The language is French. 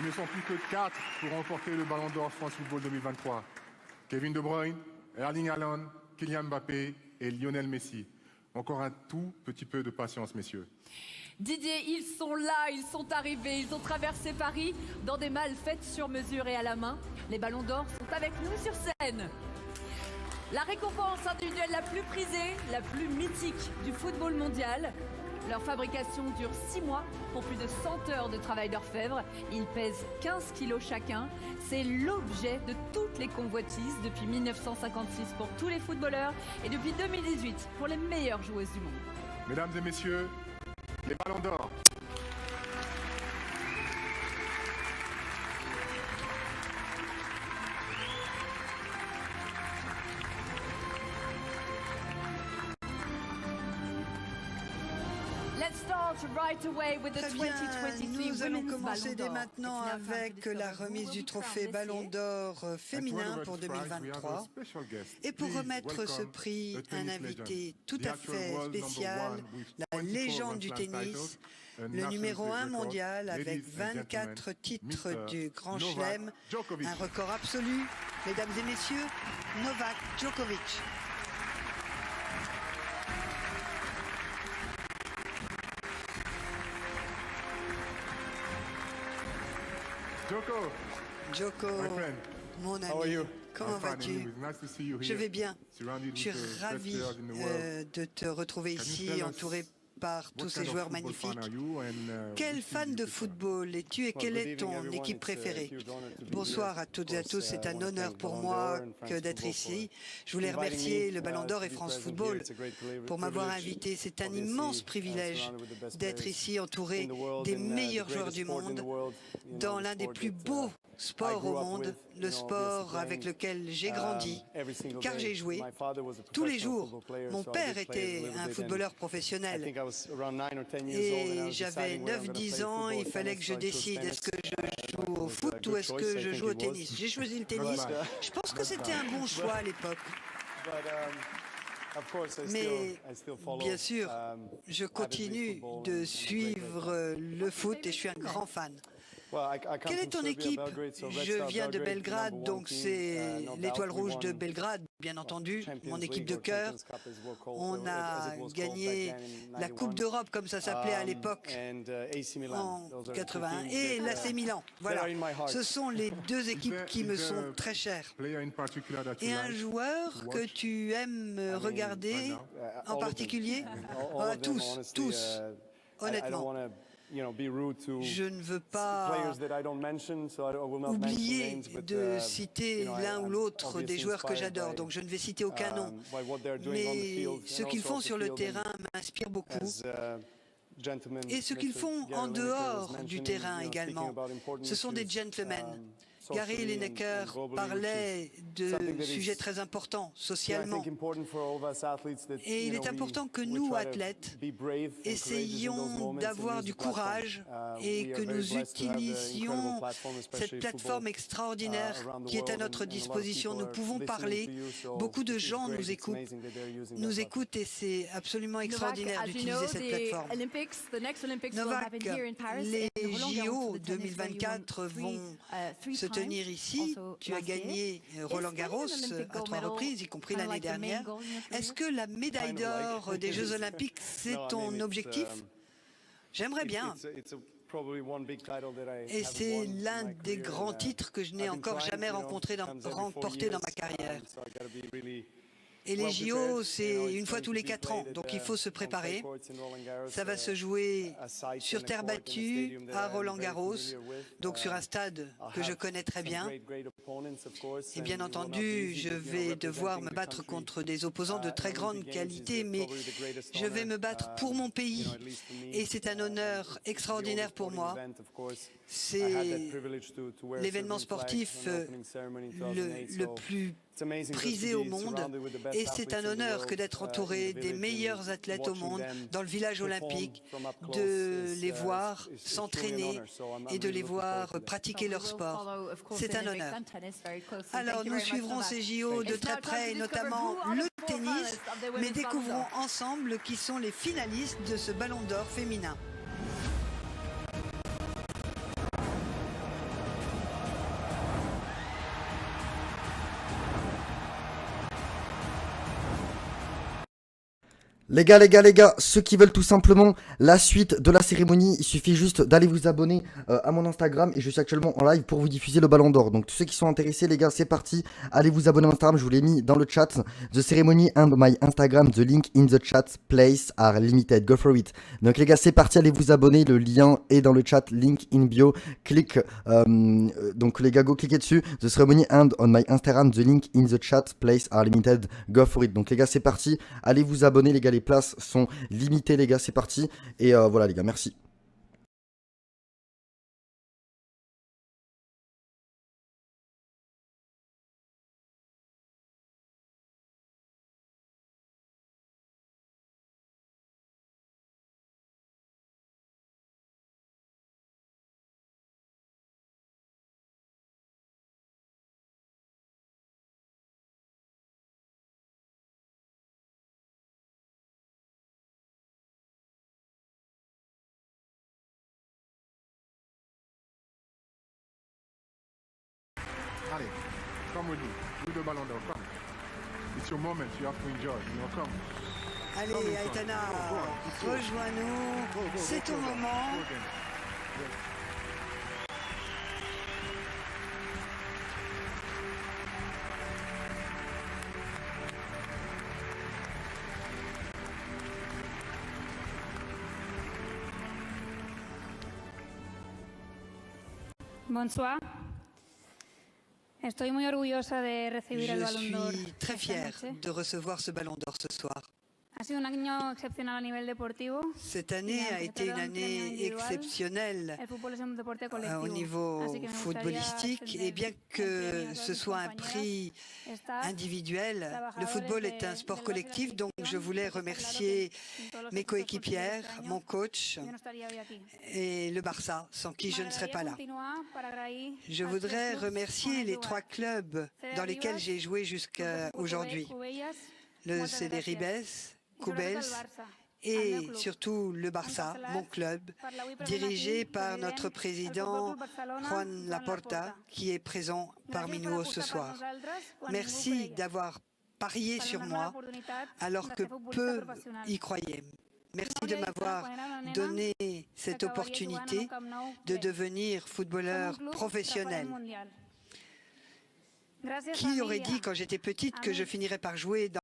Ils ne sont plus que 4 pour remporter le Ballon d'Or France Football 2023. Kevin De Bruyne, Erling Haaland, Kylian Mbappé et Lionel Messi. Encore un tout petit peu de patience, messieurs. Didier, ils sont là, ils sont arrivés, ils ont traversé Paris dans des malles faites sur mesure et à la main. Les Ballons d'Or sont avec nous sur scène. La récompense individuelle la plus prisée, la plus mythique du football mondial. Leur fabrication dure 6 mois pour plus de 100 heures de travail d'orfèvre. Ils pèsent 15 kilos chacun. C'est l'objet de toutes les convoitises depuis 1956 pour tous les footballeurs et depuis 2018 pour les meilleures joueuses du monde. Mesdames et messieurs, les Ballons d'Or. Très bien, nous allons commencer dès maintenant avec la remise du trophée Ballon d'Or féminin pour 2023. Et pour remettre ce prix, un invité tout à fait spécial, la légende du tennis, le numéro 1 mondial avec 24 titres du Grand Chelem, un record absolu, mesdames et messieurs, Novak Djokovic. Joko, mon ami, comment vas-tu? Je vais bien. Je suis ravi de te retrouver ici, entouré par tous ces joueurs magnifiques. Quel fan de football es-tu et quelle est ton équipe préférée? Bonsoir à toutes et à tous, c'est un honneur pour moi d'être ici. Je voulais remercier le Ballon d'Or et France Football pour m'avoir invité. C'est un immense privilège d'être ici entouré des meilleurs joueurs du monde dans l'un des plus beaux sports au monde, le sport avec lequel j'ai grandi, car j'ai joué tous les jours. Mon père était un footballeur professionnel. Et j'avais 9-10 ans, il fallait que je décide, est-ce que je joue au foot ou est-ce que je joue au tennis? J'ai choisi le tennis. Je pense que c'était un bon choix à l'époque. Mais bien sûr, je continue de suivre le foot et je suis un grand fan. Quelle est ton équipe? Je viens de Belgrade, donc c'est l'Étoile Rouge de Belgrade, bien entendu, mon équipe de cœur. On a gagné la Coupe d'Europe, comme ça s'appelait à l'époque, en 81, et l'AC Milan. Voilà, ce sont les deux équipes qui me sont très chères. Et un joueur que tu aimes regarder en particulier? Tous, honnêtement. Je ne veux pas oublier de citer l'un ou l'autre des joueurs que j'adore, donc je ne vais citer aucun nom. Mais ce qu'ils font sur le terrain m'inspire beaucoup. Et ce qu'ils font en dehors du terrain également. Ce sont des gentlemen. Gary Lineker parlait de sujets très importants socialement. Et il est important que nous, athlètes, essayions d'avoir du courage et que nous utilisions cette plateforme extraordinaire qui est à notre disposition. Nous pouvons parler. Beaucoup de gens nous écoutent et c'est absolument extraordinaire d'utiliser cette plateforme. Novak, les JO 2024 vont se tenir ici. Tu as gagné Roland Garros à 3 reprises, y compris l'année dernière. Est-ce que la médaille d'or des Jeux Olympiques, c'est ton objectif? J'aimerais bien. Et c'est l'un des grands titres que je n'ai encore jamais remporté dans ma carrière. Et les JO, c'est une fois tous les 4 ans, donc il faut se préparer. Ça va se jouer sur terre battue, à Roland-Garros, donc sur un stade que je connais très bien. Et bien entendu, je vais devoir me battre contre des opposants de très grande qualité, mais je vais me battre pour mon pays. Et c'est un honneur extraordinaire pour moi. C'est l'événement sportif le plus prisé au monde et c'est un honneur que d'être entouré des meilleurs athlètes au monde dans le village olympique, de les voir s'entraîner et de les voir pratiquer leur sport. C'est un honneur. Alors nous suivrons ces JO de très près et notamment le tennis, mais découvrons ensemble qui sont les finalistes de ce Ballon d'Or féminin. Les gars, ceux qui veulent tout simplement la suite de la cérémonie, il suffit juste d'aller vous abonner à mon Instagram et je suis actuellement en live pour vous diffuser le ballon d'or. Donc tous ceux qui sont intéressés, les gars, c'est parti. Allez vous abonner à mon Instagram, je vous l'ai mis dans le chat. The ceremony and my Instagram, the link in the chat, place are limited, go for it. Donc les gars, c'est parti, allez vous abonner, le lien est dans le chat, link in bio. Clique, donc les gars, go cliquez dessus. The ceremony and on my Instagram, the link in the chat, place are limited, go for it. Donc les gars, c'est parti, allez vous abonner, les gars, les places sont limitées, les gars, c'est parti. Et voilà les gars, merci. Allez, come with me. Do the ballon d'or, come. It's your moment, you have to enjoy, you know, come. Allez, Come in front. Aitana, Go on, it's yours. rejoins-nous. Go, go, C'est go, ton go, go. moment. Go again. Yes. Bonsoir. Estoy muy orgullosa de recibir el Je Balón d'Or suis très esta fière noche. de recevoir ce ballon d'or ce soir. Ha sido un año excepcional a nivel deportivo. Cette année a été une année exceptionnelle El fútbol es un deporte colectivo. au niveau Así que me gustaría footballistique extender et bien el que premio a todas ce mis soit un compañeras, prix staff, individuel, le trabajadores football est un de- sport del collectif, Barça donc je voulais Afición, porque está remercier claro que sin todos los mes esfuerzos posibles coéquipières, este año, mon coach yo no estaría hoy aquí. et le Barça, sans qui je ne serais pas là. Je voudrais remercier les 3 clubs dans lesquels j'ai joué jusqu'à aujourd'hui. Le CD Ribes, Cubels et surtout le Barça, mon club, dirigé par notre président Juan Laporta, qui est présent parmi nous ce soir. Merci d'avoir parié sur moi alors que peu y croyaient. Merci de m'avoir donné cette opportunité de devenir footballeur professionnel. Qui aurait dit quand j'étais petite que je finirais par jouer dans